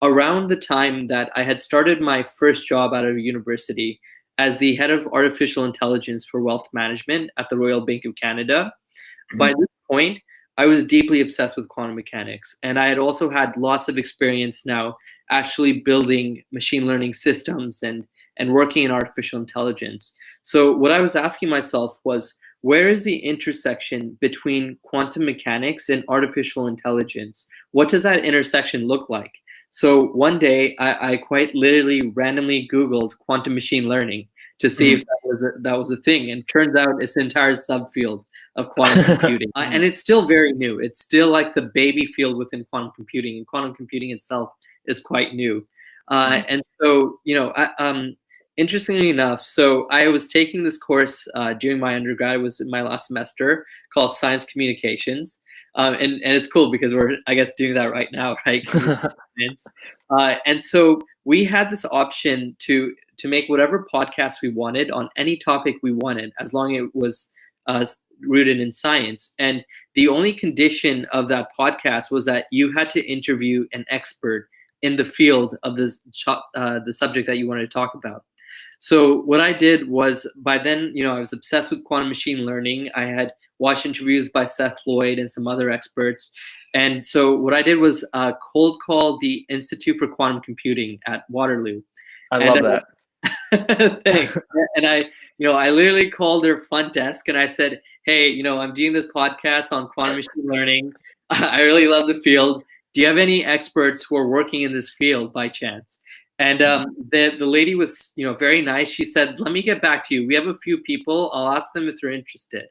around the time that I had started my first job out of university as the head of artificial intelligence for wealth management at the Royal Bank of Canada. By this point, I was deeply obsessed with quantum mechanics, and I had also had lots of experience now actually building machine learning systems and working in artificial intelligence. So what I was asking myself was, where is the intersection between quantum mechanics and artificial intelligence? What does that intersection look like? So one day, I quite literally randomly Googled quantum machine learning to see if that was a thing, and turns out it's an entire subfield of quantum computing. And it's still very new. It's still like the baby field within quantum computing, and quantum computing itself is quite new. And so, interestingly enough, so I was taking this course during my undergrad. It was in my last semester, called Science Communications. And it's cool because we're, I guess, doing that right now, right? And so we had this option to make whatever podcast we wanted on any topic we wanted, as long as it was rooted in science. And the only condition of that podcast was that you had to interview an expert in the field of the subject that you wanted to talk about. So what I did was, by then, I was obsessed with quantum machine learning. I had watched interviews by Seth Lloyd and some other experts. And so what I did was cold call the Institute for Quantum Computing at Waterloo. I love that. Thanks. And I literally called their front desk and I said, hey, I'm doing this podcast on quantum machine learning. I really love the field. Do you have any experts who are working in this field by chance? And the lady was, very nice. She said, let me get back to you. We have a few people. I'll ask them if they're interested.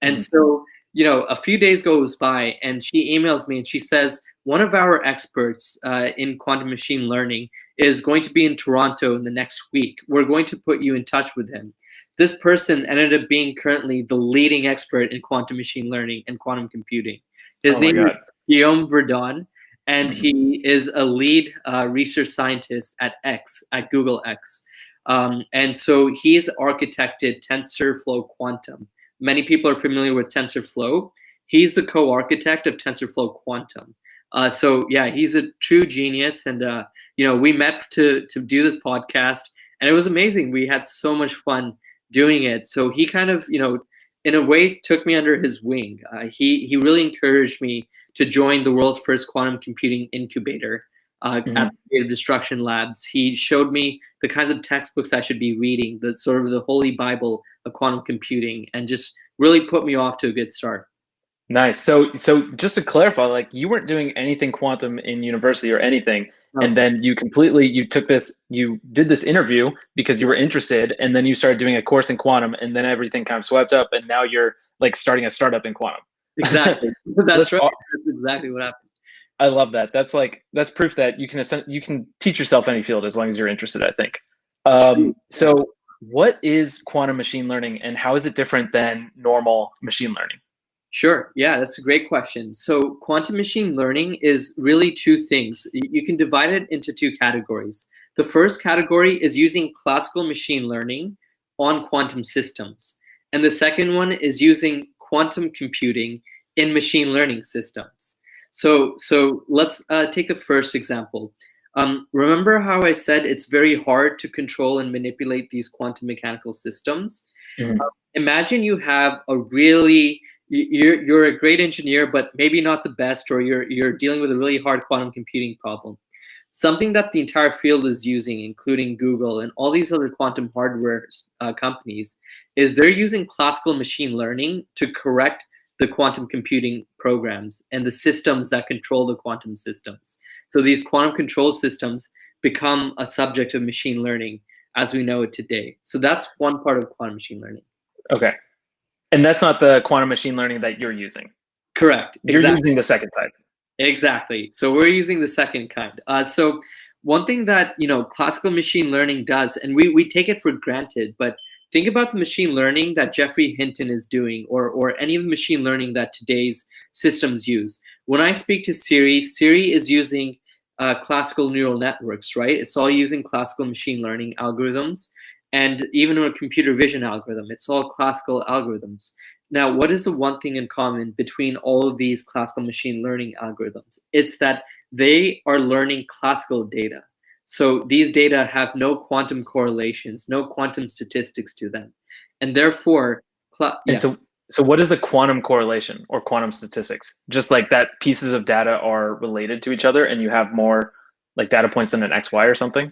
And so, a few days goes by and she emails me and she says, one of our experts in quantum machine learning is going to be in Toronto in the next week. We're going to put you in touch with him. This person ended up being currently the leading expert in quantum machine learning and quantum computing. His name is Guillaume Verdon, and he is a lead research scientist at Google X. And so he's architected TensorFlow Quantum. Many people are familiar with TensorFlow. He's the co-architect of TensorFlow Quantum. So yeah, he's a true genius. And we met to do this podcast, and it was amazing. We had so much fun doing it. So he kind of, in a way, took me under his wing. He really encouraged me to join the world's first quantum computing incubator at Creative Destruction Labs. He showed me the kinds of textbooks I should be reading, the sort of the holy Bible of quantum computing, and just really put me off to a good start. Nice. So just to clarify, like, you weren't doing anything quantum in university or anything, and then you did this interview because you were interested, and then you started doing a course in quantum, and then everything kind of swept up, and now you're like starting a startup in quantum. Exactly. That's right. That's exactly what happened. I love that. That's proof that you can teach yourself any field as long as you're interested, I think. So what is quantum machine learning, and how is it different than normal machine learning? Sure. Yeah, that's a great question. So quantum machine learning is really two things. You can divide it into two categories. The first category is using classical machine learning on quantum systems. And the second one is using quantum computing in machine learning systems. So let's take the first example. Remember how I said it's very hard to control and manipulate these quantum mechanical systems? Imagine you have you're a great engineer, but maybe not the best, or you're dealing with a really hard quantum computing problem. Something that the entire field is using, including Google and all these other quantum hardware companies, is they're using classical machine learning to correct the quantum computing programs and the systems that control the quantum systems. So these quantum control systems become a subject of machine learning as we know it today. So that's one part of quantum machine learning. Okay. And that's not the quantum machine learning that you're using. Correct. You're using the second type. Exactly. So we're using the second kind. So one thing that classical machine learning does, and we take it for granted, but think about the machine learning that Geoffrey Hinton is doing, or any of the machine learning that today's systems use. When I speak to Siri is using classical neural networks, right? It's all using classical machine learning algorithms. And even a computer vision algorithm, it's all classical algorithms. Now, what is the one thing in common between all of these classical machine learning algorithms? It's that they are learning classical data. So these data have no quantum correlations, no quantum statistics to them. And therefore, And so what is a quantum correlation or quantum statistics? Just like that pieces of data are related to each other and you have more like data points than an XY or something?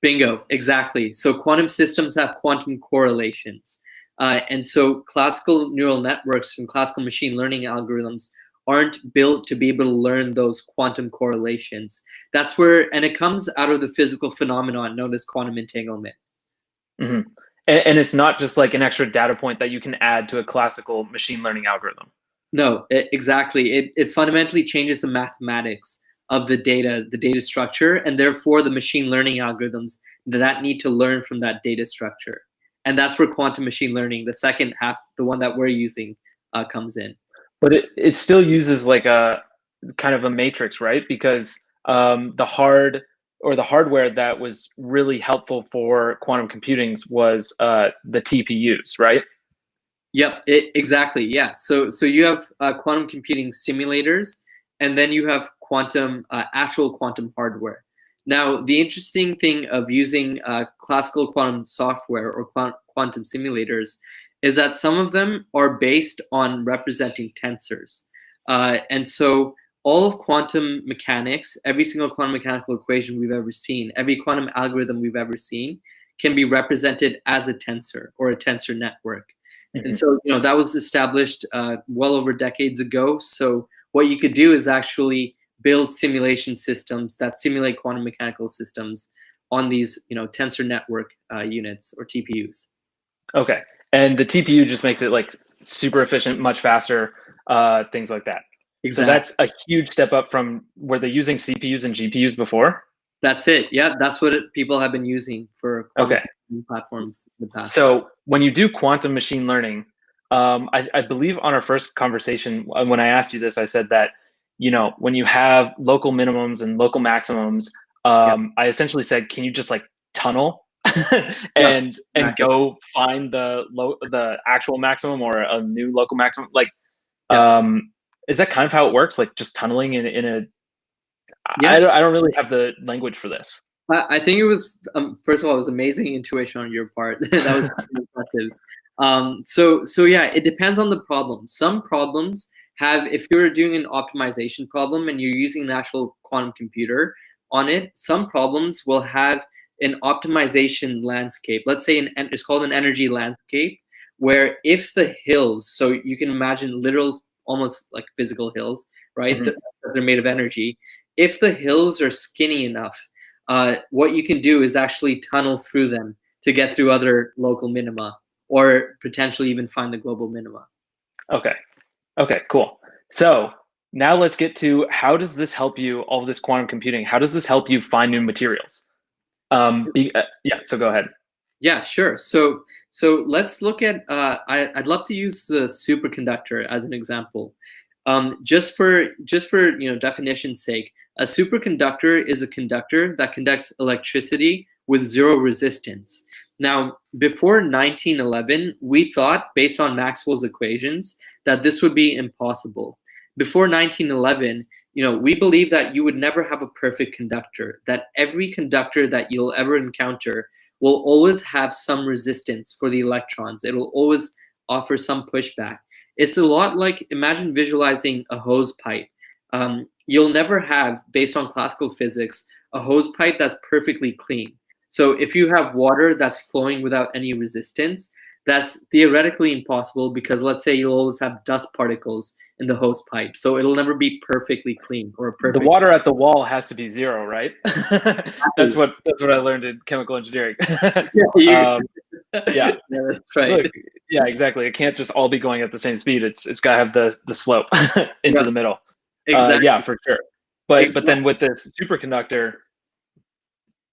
bingo, exactly. So quantum systems have quantum correlations. And so classical neural networks and classical machine learning algorithms aren't built to be able to learn those quantum correlations. That's where, and it comes out of the physical phenomenon known as quantum entanglement. Mm-hmm. And it's not just like an extra data point that you can add to a classical machine learning algorithm. No, exactly. It fundamentally changes the mathematics of the data structure, and therefore the machine learning algorithms that need to learn from that data structure. And that's where quantum machine learning, the second half, the one that we're using, comes in. But it still uses like a kind of a matrix, right? Because the hardware that was really helpful for quantum computing was the TPUs, right? Yep, exactly. Yeah. So you have quantum computing simulators, and then you have actual quantum hardware. Now, the interesting thing of using classical quantum software or quantum simulators is that some of them are based on representing tensors, and so all of quantum mechanics, every single quantum mechanical equation we've ever seen, every quantum algorithm we've ever seen, can be represented as a tensor or a tensor network. And so, that was established well over decades ago. So what you could do is actually build simulation systems that simulate quantum mechanical systems on these, tensor network units or TPUs. Okay. And the TPU just makes it like super efficient, much faster, things like that. Exactly. So that's a huge step up from were they using CPUs and GPUs before? That's it. Yeah, that's what people have been using for quantum platforms in the past. So when you do quantum machine learning, I believe on our first conversation, when I asked you this, I said that, when you have local minimums and local maximums, I essentially said, can you just like tunnel and go find the actual maximum or a new local maximum? Like, is that kind of how it works? Like just tunneling in a I don't really have the language for this. I think it was first of all, it was amazing intuition on your part. That was impressive. So yeah, it depends on the problem. Some problems have, if you're doing an optimization problem and you're using an actual quantum computer on it, some problems will have an optimization landscape. Let's say it's called an energy landscape, where if the hills, so you can imagine literal, almost like physical hills, right? Mm-hmm. They're made of energy. If the hills are skinny enough, what you can do is actually tunnel through them to get through other local minima, or potentially even find the global minima. Okay, cool. So now let's get to, how does this help you, all of this quantum computing, how does this help you find new materials? Yeah, so go ahead. Yeah, sure. So let's look at, I'd love to use the superconductor as an example. Just for definition's sake, a superconductor is a conductor that conducts electricity with zero resistance. Now, before 1911, we thought, based on Maxwell's equations, that this would be impossible. Before 1911, we believe that you would never have a perfect conductor, that every conductor that you'll ever encounter will always have some resistance for the electrons. It'll always offer some pushback. It's a lot like, imagine visualizing a hose pipe. You'll never have, based on classical physics, a hose pipe that's perfectly clean. So if you have water that's flowing without any resistance, that's theoretically impossible, because let's say you'll always have dust particles in the hose pipe. So it'll never be perfectly clean or perfect. The water at the wall has to be zero, right? That's what I learned in chemical engineering. Yeah, that's right. Look, yeah, exactly. It can't just all be going at the same speed. It's got to have the slope into the middle. Exactly. Yeah, for sure. But then with this superconductor.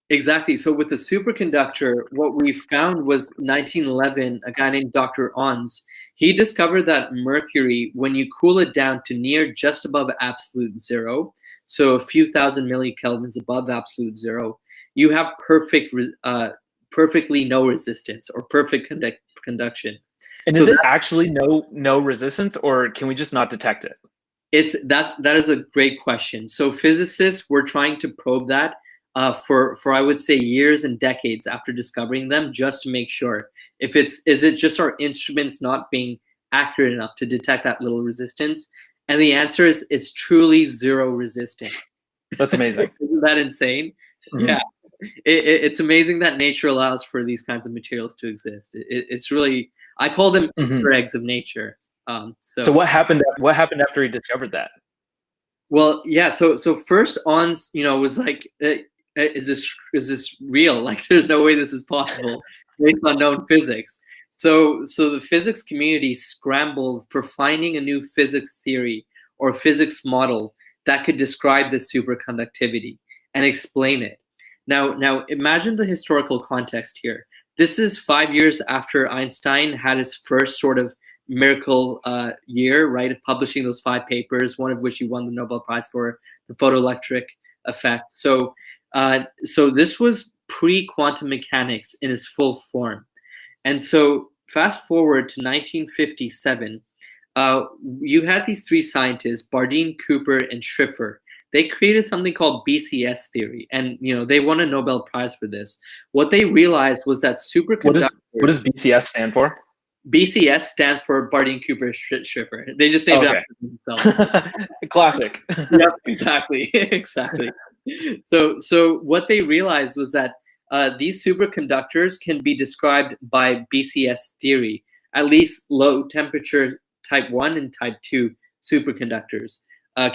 Exactly. So with the superconductor, what we found was 1911, a guy named Dr. Ons, he discovered that mercury, when you cool it down to near just above absolute zero, so a few thousand millikelvins above absolute zero, you have perfectly no resistance, or perfect conduction. And is it actually no resistance, or can we just not detect it? That is a great question. So physicists were trying to probe that for I would say years and decades after discovering them, just to make sure if is it just our instruments not being accurate enough to detect that little resistance? And the answer is it's truly zero resistance. That's amazing. Isn't that insane? Mm-hmm. Yeah, it's amazing that nature allows for these kinds of materials to exist. It's really, I call them Easter eggs of nature. So what happened? What happened after he discovered that? Well, yeah. So first Ons, was like, is this real? Like, there's no way this is possible based on known physics. So the physics community scrambled for finding a new physics theory or physics model that could describe the superconductivity and explain it. Now imagine the historical context here. This is 5 years after Einstein had his first sort of miracle year, right, of publishing those 5 papers, one of which he won the Nobel Prize for, the photoelectric effect. So this was pre-quantum mechanics in its full form. And so fast forward to 1957, you had these three scientists, Bardeen, Cooper, and Schrieffer. They created something called BCS theory, and they won a Nobel Prize for this. What they realized was that superconductors. What does BCS stand for? BCS stands for Bardeen, Cooper, Schrieffer. They just named it after themselves. Classic. Yep, exactly, exactly. So what they realized was that these superconductors can be described by BCS theory, at least low temperature type 1 and type 2 superconductors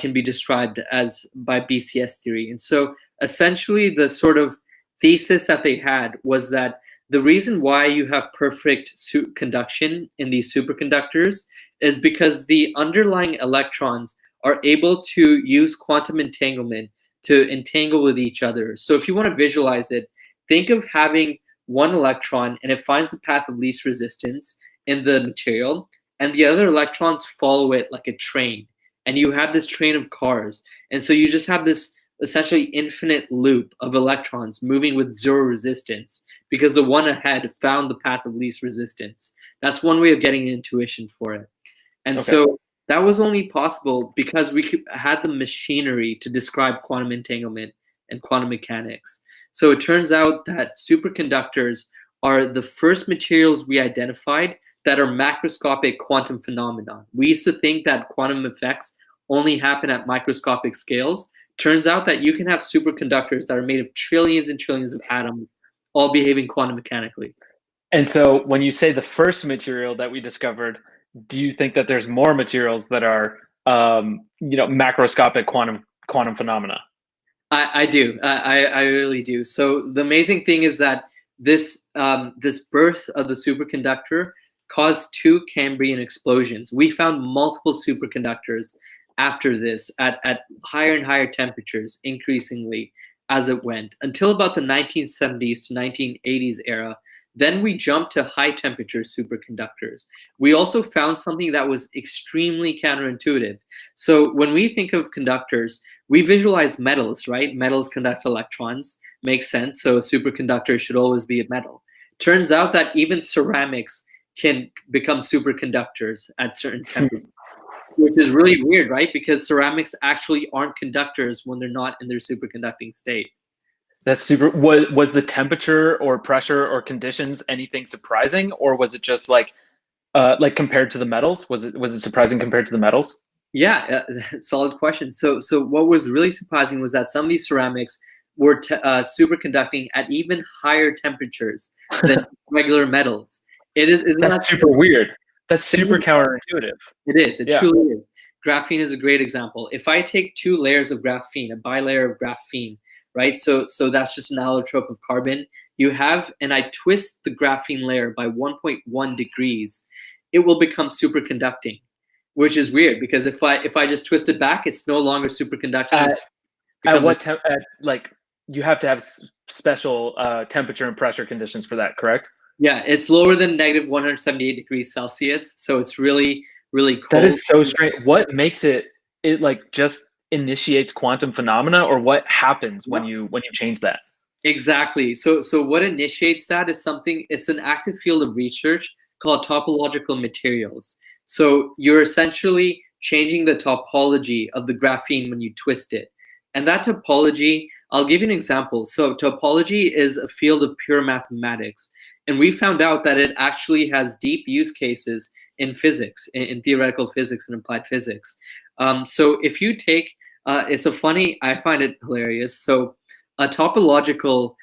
can be described as by BCS theory. And so essentially the sort of thesis that they had was that the reason why you have perfect conduction in these superconductors is because the underlying electrons are able to use quantum entanglement to entangle with each other. So if you want to visualize it, think of having one electron and it finds the path of least resistance in the material, and the other electrons follow it like a train. And you have this train of cars. And so you just have this essentially infinite loop of electrons moving with zero resistance because the one ahead found the path of least resistance. That's one way of getting an intuition for it. And so that was only possible because we had the machinery to describe quantum entanglement and quantum mechanics. So it turns out that superconductors are the first materials we identified that are macroscopic quantum phenomena. We used to think that quantum effects only happen at microscopic scales. Turns out that you can have superconductors that are made of trillions and trillions of atoms, all behaving quantum mechanically. And so when you say the first material that we discovered, do you think that there's more materials that are, macroscopic quantum phenomena? I do. I really do. So the amazing thing is that this birth of the superconductor caused two Cambrian explosions. We found multiple superconductors after this at higher and higher temperatures, increasingly as it went, until about the 1970s to 1980s era. Then we jumped to high temperature superconductors. We also found something that was extremely counterintuitive. So when we think of conductors, we visualize metals, right? Metals conduct electrons. Makes sense. So a superconductor should always be a metal. Turns out that even ceramics can become superconductors at certain temperatures, which is really weird, right? Because ceramics actually aren't conductors when they're not in their superconducting state. That's super. Was the temperature or pressure or conditions anything surprising, or was it just like compared to the metals? Was it surprising compared to the metals? Yeah, solid question. So what was really surprising was that some of these ceramics were superconducting at even higher temperatures than regular metals. Isn't that super weird? That's super counterintuitive. It is. It truly is. Graphene is a great example. If I take two layers of graphene, a bilayer of graphene, right? So that's just an allotrope of carbon. You have, and I twist the graphene layer by 1.1 degrees, it will become superconducting, which is weird because if I just twist it back, it's no longer superconducting. At what like you have to have special temperature and pressure conditions for that, correct? Yeah, it's lower than negative 178 degrees Celsius, so it's really, really cold. That is so strange. What makes it like just initiates quantum phenomena, or what happens when you change that? Exactly. So what initiates that is something. It's an active field of research called topological materials. So you're essentially changing the topology of the graphene when you twist it. And that topology, I'll give you an example. So topology is a field of pure mathematics. And we found out that it actually has deep use cases in physics, in theoretical physics and applied physics. So if you take, I find it hilarious. So a topological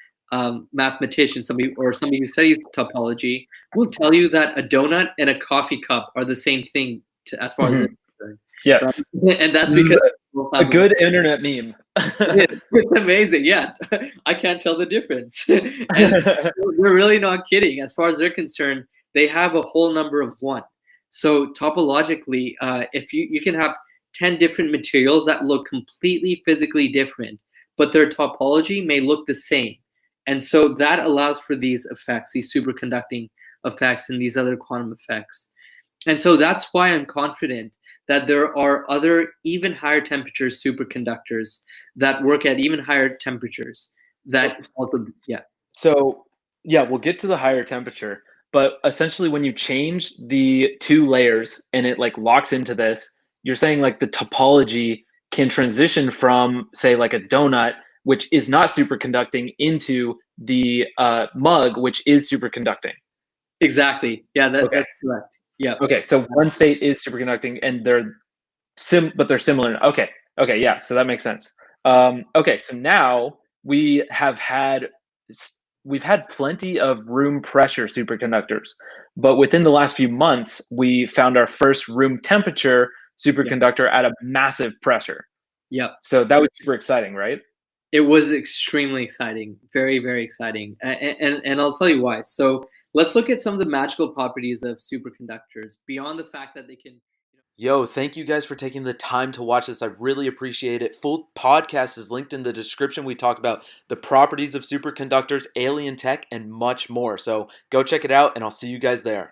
mathematician, somebody who studies topology, will tell you that a donut and a coffee cup are the same thing as far as they're concerned. Yes. And that's This because is a good internet meme. it's amazing. Yeah, I can't tell the difference. And they're really not kidding. As far as they're concerned, they have a whole number of one. So topologically, if you can have 10 different materials that look completely physically different, but their topology may look the same. And so that allows for these effects, these superconducting effects and these other quantum effects. And so that's why I'm confident that there are other even higher temperature superconductors that work at even higher temperatures that also, yeah. So, yeah, we'll get to the higher temperature, but essentially when you change the two layers and it like locks into this, you're saying like the topology can transition from, say, like a donut, which is not superconducting, into the mug, which is superconducting. Exactly. Yeah, Okay. that's correct. Yeah. Okay, so one state is superconducting and they're they're similar. Okay. Okay, yeah, so that makes sense. Okay, so now we've had plenty of room pressure superconductors, but within the last few months, we found our first room temperature superconductor at a massive pressure. Yeah. So that was super exciting, right? It was extremely exciting, very, very exciting. And I'll tell you why. So let's look at some of the magical properties of superconductors beyond the fact that they can. Yo, thank you guys for taking the time to watch this. I really appreciate it. Full podcast is linked in the description. We talk about the properties of superconductors, alien tech, and much more. So go check it out, and I'll see you guys there.